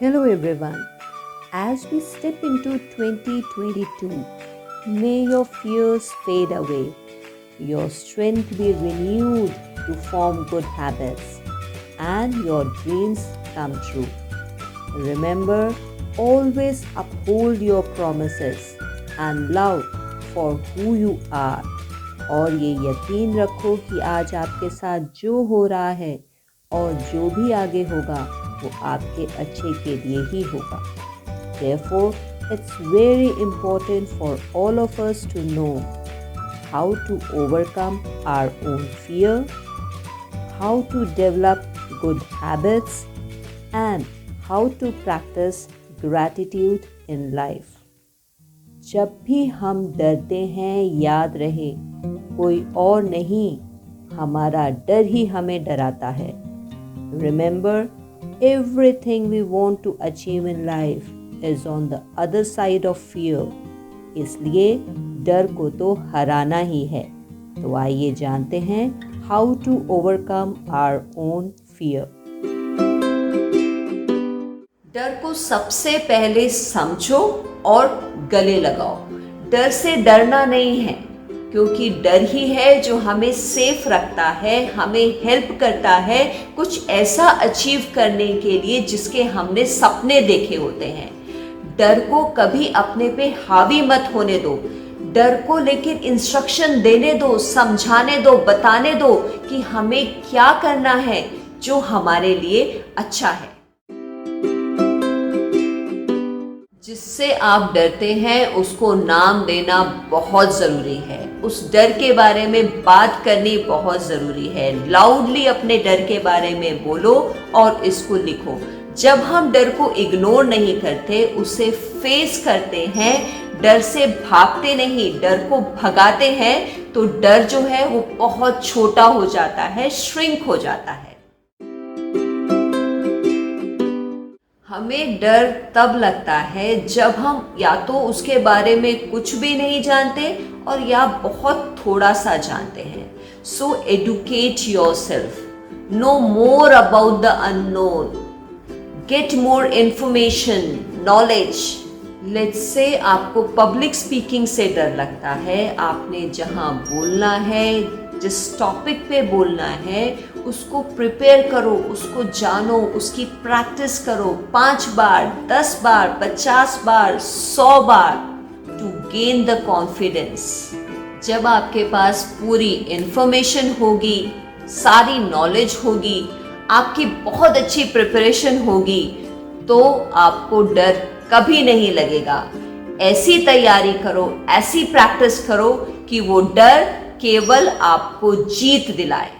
Hello everyone. As we step into 2022, may your fears fade away, your strength be renewed to form good habits, and your dreams come true. Remember, always uphold your promises and love for who you are. और ये यकीन रखो कि आज आपके साथ जो हो रहा है और जो भी आगे होगा वो आपके अच्छे के लिए ही होगा. Therefore, it's very important for all of us to know how to overcome our own fear, how to develop good habits, and how to practice gratitude in life. जब भी हम डरते हैं, याद रहे कोई और नहीं, हमारा डर ही हमें डराता है. Remember, everything we want to achieve in life is on the other side of fear. इसलिए डर को तो हराना ही है. तो आइए जानते हैं how to overcome our own fear. डर को सबसे पहले समझो और गले लगाओ. डर से डरना नहीं है, क्योंकि डर ही है जो हमें सेफ रखता है, हमें हेल्प करता है कुछ ऐसा अचीव करने के लिए जिसके हमने सपने देखे होते हैं. डर को कभी अपने पे हावी मत होने दो. डर को लेकिन इंस्ट्रक्शन देने दो, समझाने दो, बताने दो कि हमें क्या करना है जो हमारे लिए अच्छा है. जिससे आप डरते हैं उसको नाम देना बहुत ज़रूरी है. उस डर के बारे में बात करनी बहुत ज़रूरी है. लाउडली अपने डर के बारे में बोलो और इसको लिखो. जब हम डर को इग्नोर नहीं करते, उसे फेस करते हैं, डर से भागते नहीं, डर को भगाते हैं, तो डर जो है वो बहुत छोटा हो जाता है, श्रिंक हो जाता है. हमें डर तब लगता है जब हम या तो उसके बारे में कुछ भी नहीं जानते और या बहुत थोड़ा सा जानते हैं. So educate yourself, know more about the unknown, get more information, knowledge. Let's say आपको पब्लिक स्पीकिंग से डर लगता है. आपने जहाँ बोलना है, जिस टॉपिक पे बोलना है, उसको प्रिपेयर करो, उसको जानो, उसकी प्रैक्टिस करो 5 बार, 10 बार, 50 बार, 100 बार, टू गेन द कॉन्फिडेंस. जब आपके पास पूरी इंफॉर्मेशन होगी, सारी नॉलेज होगी, आपकी बहुत अच्छी प्रिपरेशन होगी, तो आपको डर कभी नहीं लगेगा. ऐसी तैयारी करो, ऐसी प्रैक्टिस करो कि वो डर केवल आपको जीत दिलाए.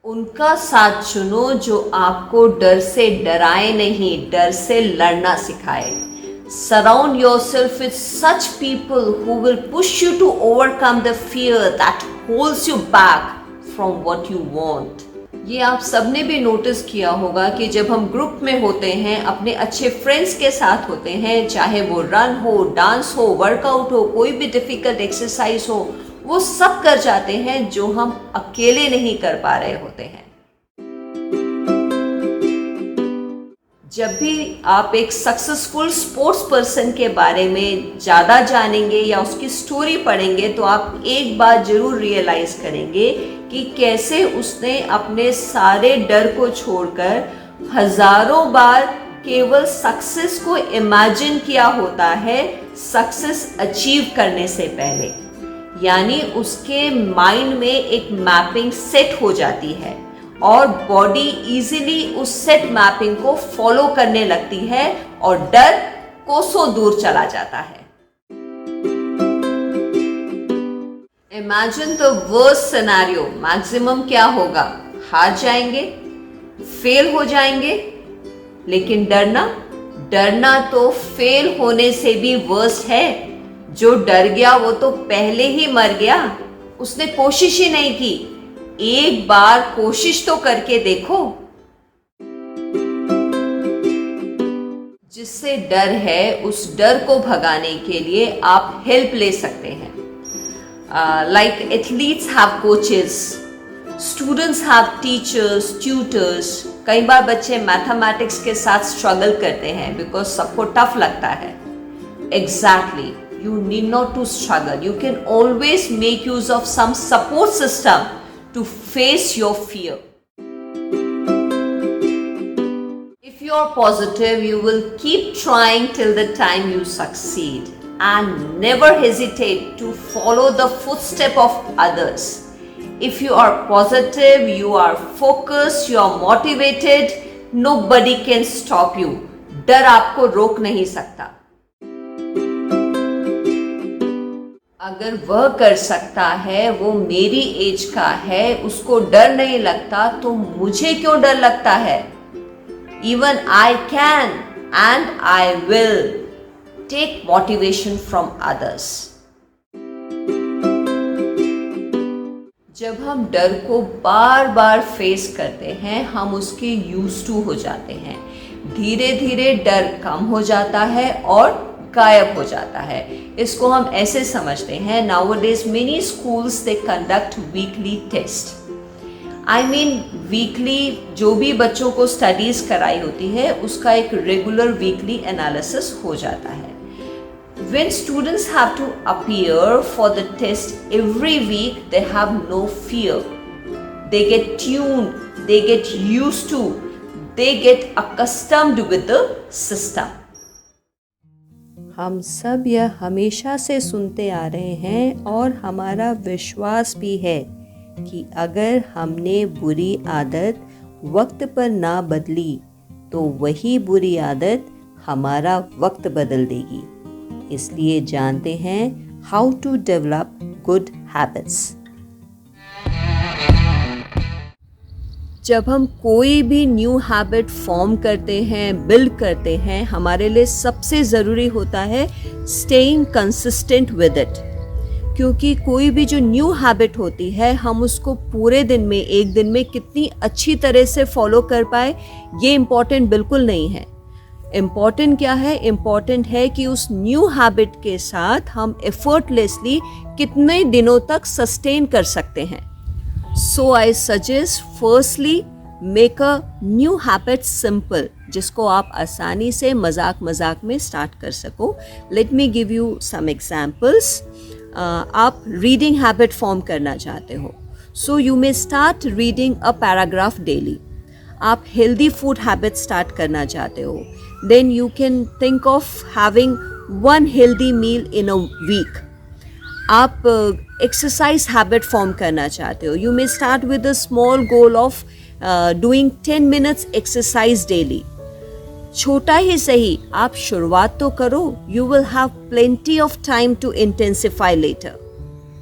उनका साथ चुनो जो आपको डर से डराए नहीं, डर से लड़ना सिखाए. Surround yourself with such people who will push you to overcome the fear that holds you back from what you want. ये आप सबने भी नोटिस किया होगा कि जब हम ग्रुप में होते हैं, अपने अच्छे फ्रेंड्स के साथ होते हैं, चाहे वो रन हो, डांस हो, वर्कआउट हो, कोई भी डिफिकल्ट एक्सरसाइज हो, वो सब कर जाते हैं जो हम अकेले नहीं कर पा रहे होते हैं. जब भी आप एक सक्सेसफुल स्पोर्ट्स पर्सन के बारे में ज़्यादा जानेंगे या उसकी स्टोरी पढ़ेंगे, तो आप एक बात जरूर रियलाइज करेंगे कि कैसे उसने अपने सारे डर को छोड़कर हजारों बार केवल सक्सेस को इमेजिन किया होता है सक्सेस अचीव करने से पहले. यानी उसके माइंड में एक मैपिंग सेट हो जाती है और बॉडी इजीली उस सेट मैपिंग को फॉलो करने लगती है और डर कोसों दूर चला जाता है. Imagine the worst scenario. Maximum क्या होगा? हार जाएंगे, फेल हो जाएंगे. लेकिन डरना तो फेल होने से भी वर्स्ट है. जो डर गया वो तो पहले ही मर गया. उसने कोशिश ही नहीं की. एक बार कोशिश तो करके देखो. जिससे डर है, उस डर को भगाने के लिए आप हेल्प ले सकते हैं. Like athletes have coaches, students have teachers, tutors. कई बार बच्चे मैथमेटिक्स के साथ स्ट्रगल करते हैं बिकॉज सबको टफ लगता है. Exactly, you need not to struggle. You can always make use of some support system to face your fear. If you are positive, you will keep trying till the time you succeed, and never hesitate to follow the footstep of others. If you are positive, you are focused, you are motivated, nobody can stop you. डर आपको रोक नहीं सकता. अगर वह कर सकता है, वो मेरी एज का है, उसको डर नहीं लगता, तो मुझे क्यों डर लगता है? Even I can and I will take motivation from others. जब हम डर को बार बार फेस करते हैं, हम उसके यूज्ड टू हो जाते हैं. धीरे धीरे डर कम हो जाता है और गायब हो जाता है. इसको हम ऐसे समझते हैं, nowadays many schools they conduct weekly test. I mean weekly जो भी बच्चों को स्टडीज कराई होती है, उसका एक रेगुलर वीकली एनालिसिस हो जाता है. When students have to appear for the test every week, they have no fear. They get tuned, they get used to, they get accustomed with the system. हम सब यह हमेशा से सुनते आ रहे हैं और हमारा विश्वास भी है कि अगर हमने बुरी आदत वक्त पर ना बदली तो वही बुरी आदत हमारा वक्त बदल देगी. इसलिए जानते हैं how to develop good habits. जब हम कोई भी न्यू हैबिट फॉर्म करते हैं, बिल्ड करते हैं, हमारे लिए सबसे ज़रूरी होता है स्टेइंग कंसिस्टेंट विद इट. क्योंकि कोई भी जो न्यू हैबिट होती है, हम उसको पूरे दिन में, एक दिन में कितनी अच्छी तरह से फॉलो कर पाए, ये इम्पॉर्टेंट बिल्कुल नहीं है. इम्पॉर्टेंट क्या है? इम्पॉर्टेंट है कि उस न्यू हैबिट के साथ हम एफर्टलेसली कितने दिनों तक सस्टेन कर सकते हैं. So I suggest firstly make a new habit simple, जिसको आप आसानी से मजाक मजाक में स्टार्ट कर सको. Let me give you some examples. आप रीडिंग हैबिट फॉर्म करना चाहते हो, so you may start reading a paragraph daily. आप हेल्दी फूड हैबिट स्टार्ट करना चाहते हो, then you can think of having one healthy meal in a week. आप exercise habit form करना चाहते हो, you may start with a small goal of doing 10 minutes exercise daily. छोटा ही सही, आप शुरुआत तो करो. You will have plenty of time to intensify later.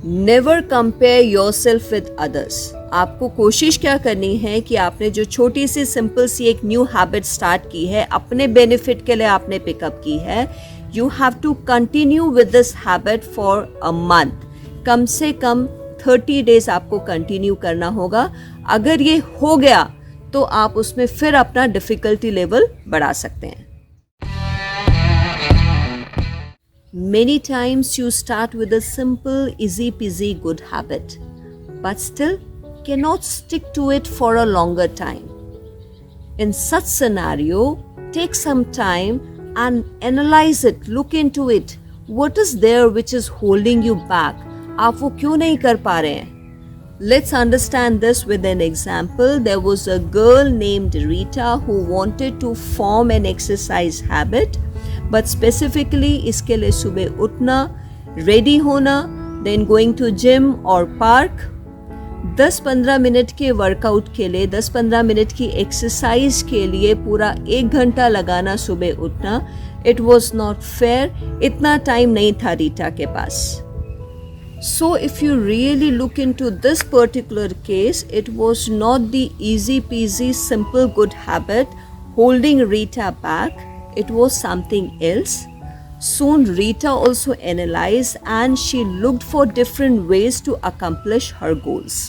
Never compare yourself with others. आपको कोशिश क्या करनी है कि आपने जो छोटी सी सिंपल सी एक न्यू हैबिट स्टार्ट की है, अपने बेनिफिट के लिए आपने पिकअप की है, you have to continue with this habit for a month. कम से कम 30 डेज आपको कंटिन्यू करना होगा. अगर ये हो गया तो आप उसमें फिर अपना डिफिकल्टी लेवल बढ़ा सकते हैं. Many times you start with a simple, easy peasy good habit, but still cannot stick to it for a longer time. In such scenario, take some time and analyze it, look into it. What is there which is holding you back? आप वो क्यों नहीं कर पा रहे हैं? Let's understand this with an example. There was a girl named Rita who wanted to form an exercise habit, but specifically इसके लिए सुबह उठना, ready होना, then going to gym or park. 10-15 minute के वर्कआउट के लिए, 10-15 मिनट की exercise के लिए पूरा 1 घंटा लगाना सुबह उठना, इट वॉज नॉट फेयर. इतना टाइम नहीं था रीटा के पास. So if you really look into this particular case, it was not the easy peasy simple good habit holding Rita back. It was something else. Soon Rita also analyzed and she looked for different ways to accomplish her goals.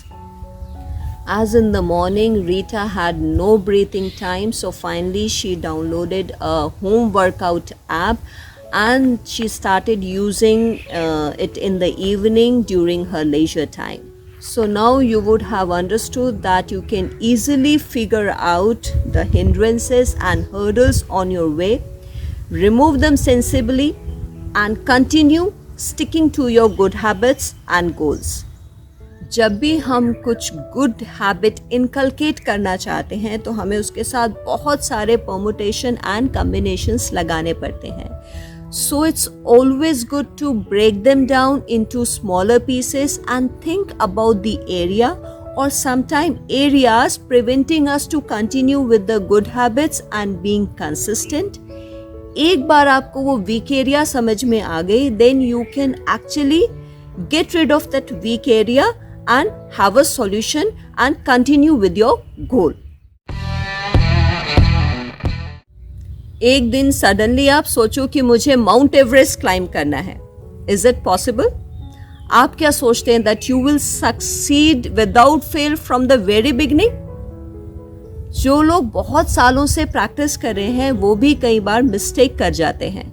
As in the morning, Rita had no breathing time, so finally she downloaded a home workout app and she started using it in the evening during her leisure time. So now you would have understood that you can easily figure out the hindrances and hurdles on your way, remove them sensibly, and continue sticking to your good habits and goals. जब भी हम कुछ good habit inculcate करना चाहते हैं तो हमें उसके साथ बहुत सारे परमुटेशन एंड कॉम्बिनेशंस लगाने पड़ते हैं. So it's always good to break them down into smaller pieces and think about the area or sometimes areas preventing us to continue with the good habits and being consistent. एक बार आपको वो weak area समझ में आ गई, then you can actually get rid of that weak area and have a solution and continue with your goal. एक दिन suddenly आप सोचो कि मुझे माउंट एवरेस्ट क्लाइंब करना है. Is it possible? आप क्या सोचते हैं that you will succeed without fell from the very beginning? जो लोग बहुत सालों से प्रैक्टिस कर रहे हैं वो भी कई बार मिस्टेक कर जाते हैं.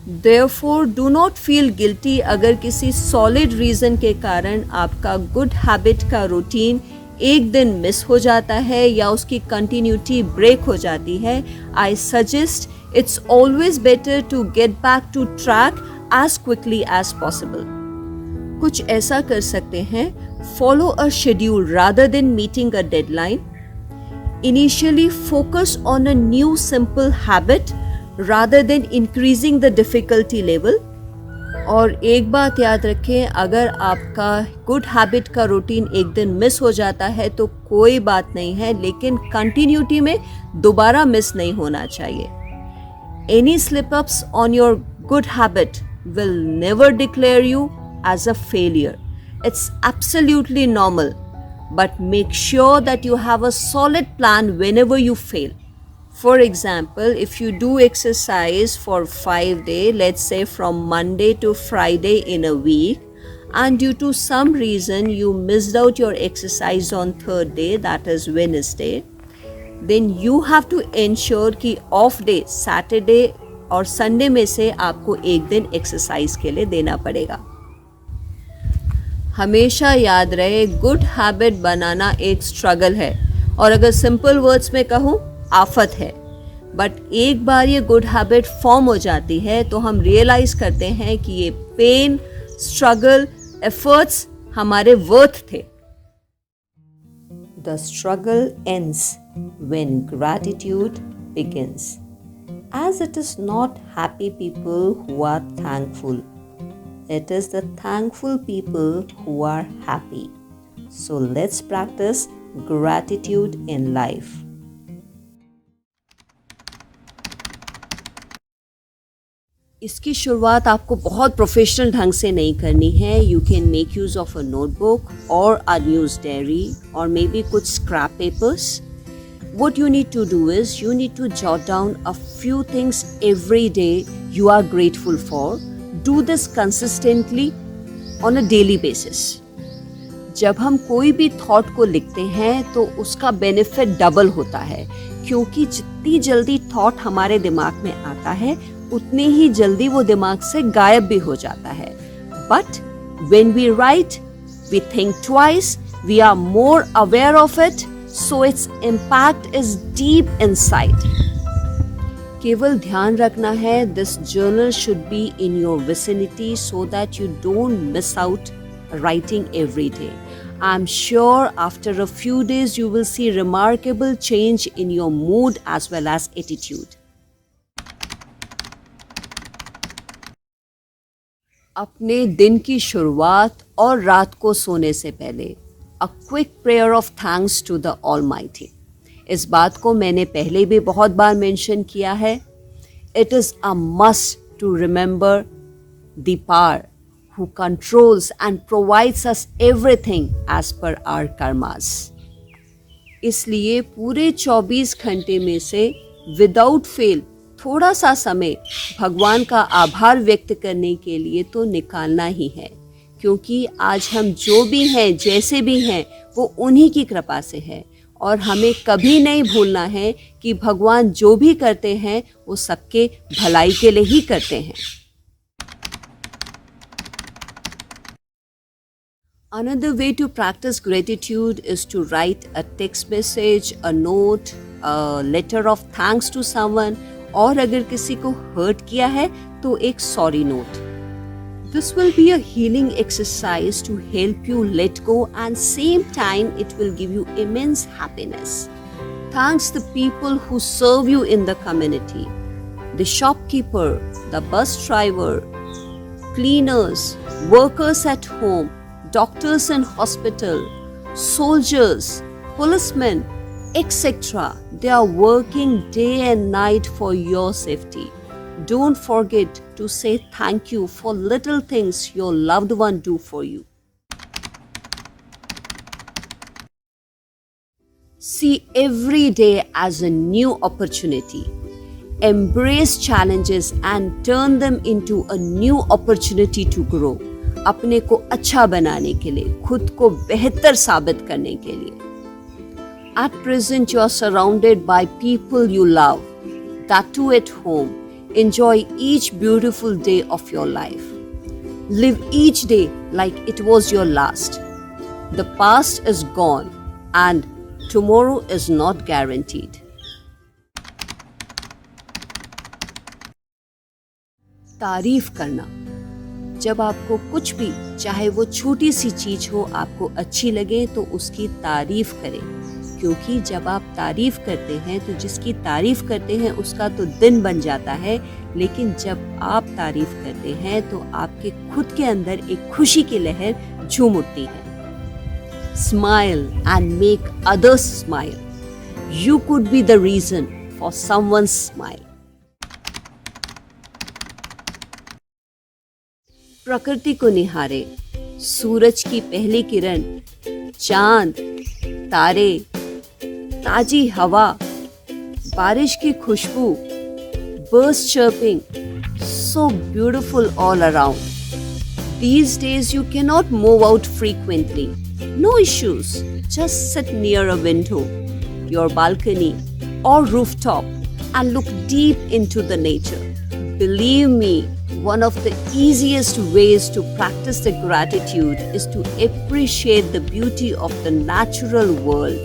Therefore do not feel guilty अगर किसी सॉलिड रीजन के कारण आपका गुड हैबिट का रूटीन एक दिन मिस हो जाता है या उसकी कंटिन्यूटी ब्रेक हो जाती है. I suggest it's always better to get back to track as quickly as possible. कुछ ऐसा कर सकते हैं, follow a schedule rather than meeting a deadline. Initially focus on a new simple habit rather than increasing the difficulty level. और एक बात याद रखें, अगर आपका गुड हैबिट का रूटीन एक दिन मिस हो जाता है तो कोई बात नहीं है, लेकिन कंटिन्यूटी में दोबारा मिस नहीं होना चाहिए. Any slip ups on your good habit will never declare you as a failure. It's absolutely normal, but make sure that you have a solid plan whenever you fail. For example, if you do exercise for 5 days, let's say from Monday to Friday in a week, and due to some reason you missed out your exercise on third day, that is Wednesday, then you have to ensure कि off day Saturday और Sunday में से आपको एक दिन exercise के लिए देना पड़ेगा. हमेशा याद रहे, गुड हैबिट बनाना एक स्ट्रगल है, और अगर सिंपल वर्ड्स में कहूँ आफत है. बट एक बार ये गुड हैबिट फॉर्म हो जाती है तो हम रियलाइज करते हैं कि ये पेन, स्ट्रगल, एफर्ट्स हमारे वर्थ थे. The struggle ends when gratitude begins, as it is not happy people who are thankful, it is the thankful people who are happy. So let's practice gratitude in life. इसकी शुरुआत आपको बहुत professional ढंग से नहीं करनी है. You can make use of a notebook और अ न्यूज़ डायरी और मे बी कुछ scrap papers. What you need to do is you need to jot down a few things every day you are grateful for. Do this consistently on a daily basis. जब हम कोई भी thought को लिखते हैं तो उसका बेनिफिट डबल होता है, क्योंकि जितनी जल्दी थॉट हमारे दिमाग में आता है उतनी ही जल्दी वो दिमाग से गायब भी हो जाता है. But when we write, we think twice, we are more aware of it, so its impact is deep inside. केवल ध्यान रखना है, this journal should be in your vicinity so that you don't miss out writing every day. I'm sure after a few days you will see remarkable change in your mood as well as attitude. अपने दिन की शुरुआत और रात को सोने से पहले a quick prayer of thanks to the Almighty. इस बात को मैंने पहले भी बहुत बार मेंशन किया है. It is a must to remember the power who controls and provides us everything as per our karmas. इसलिए पूरे 24 घंटे में से विदाउट फेल थोड़ा सा समय भगवान का आभार व्यक्त करने के लिए तो निकालना ही है, क्योंकि आज हम जो भी हैं, जैसे भी हैं, वो उन्हीं की कृपा से है. और हमें कभी नहीं भूलना है कि भगवान जो भी करते हैं वो सबके भलाई के लिए ही करते हैं. Another way to practice gratitude is to write a text message, a note, a letter of thanks to someone, और अगर किसी को hurt किया है तो एक sorry note. This will be a healing exercise to help you let go, and same time it will give you immense happiness. Thanks the people who serve you in the community. The shopkeeper, the bus driver, cleaners, workers at home, doctors in hospital, soldiers, policemen, etc. They are working day and night for your safety. Don't forget to say thank you for little things your loved one do for you. See every day as a new opportunity. Embrace challenges and turn them into a new opportunity to grow. अपने को अच्छा बनाने के लिए, खुद को बेहतर साबित करने के लिए. At present you are surrounded by people you love. That too at home. Enjoy each beautiful day of your life. Live each day like it was your last. The past is gone and tomorrow is not guaranteed. तारीफ करना. जब आपको कुछ भी, चाहे वो छोटी सी चीज हो, आपको अच्छी लगे तो उसकी तारीफ करें, क्योंकि जब आप तारीफ करते हैं तो जिसकी तारीफ करते हैं उसका तो दिन बन जाता है, लेकिन जब आप तारीफ करते हैं तो आपके खुद के अंदर एक खुशी की लहर झूम उठती है. Smile and make others smile. You could be the reason for someone's smile. प्रकृति को निहारे. सूरज की पहली किरण, चांद, तारे, ताजी हवा, बारिश की खुशबू, birds chirping, so beautiful all around. These days you cannot move out frequently. No issues. Just sit near a window, your balcony or rooftop and look deep into the nature. Believe me, one of the easiest ways to practice the gratitude is to appreciate the beauty of the natural world.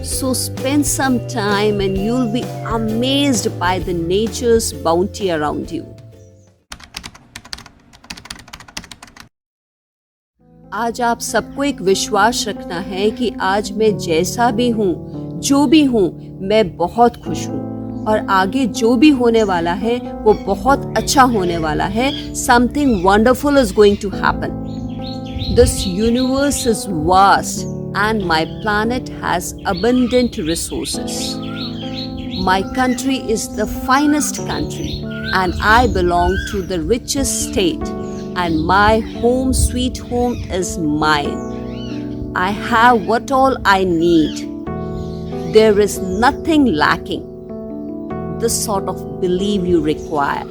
So spend some time and you'll be amazed by the nature's bounty around you. आज आप सबको एक विश्वास रखना है कि आज मैं जैसा भी हूँ, जो भी हूँ, मैं बहुत खुश हूँ और आगे जो भी होने वाला है वो बहुत अच्छा होने वाला है. Something wonderful is going to happen. This universe is vast and my planet has abundant resources. My country is the finest country and I belong to the richest state and my home sweet home is mine. I have what all I need. There is nothing lacking. This sort of belief you require.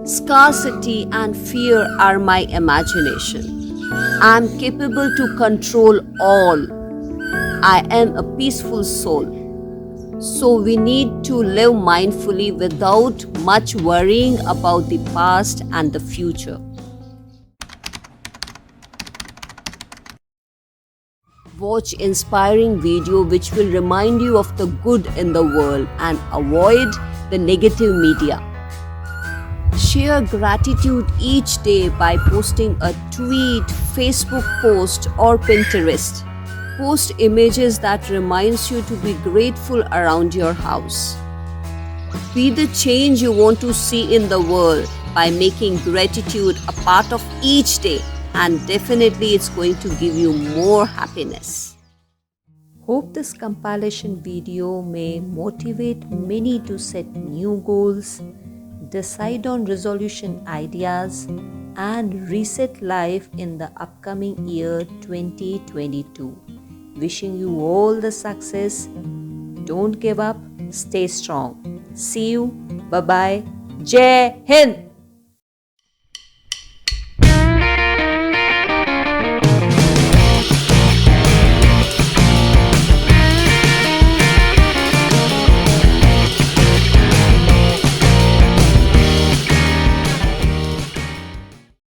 Scarcity and fear are my imagination. I am capable to control all. I am a peaceful soul. So we need to live mindfully without much worrying about the past and the future. Watch inspiring video which will remind you of the good in the world and avoid the negative media. Share gratitude each day by posting a tweet, Facebook post or Pinterest. Post images that reminds you to be grateful around your house. Be the change you want to see in the world by making gratitude a part of each day, and definitely it's going to give you more happiness. Hope this compilation video may motivate many to set new goals, decide on resolution ideas, and reset life in the upcoming year 2022. Wishing you all the success. Don't give up. Stay strong. See you. Bye-bye. Jai Hind.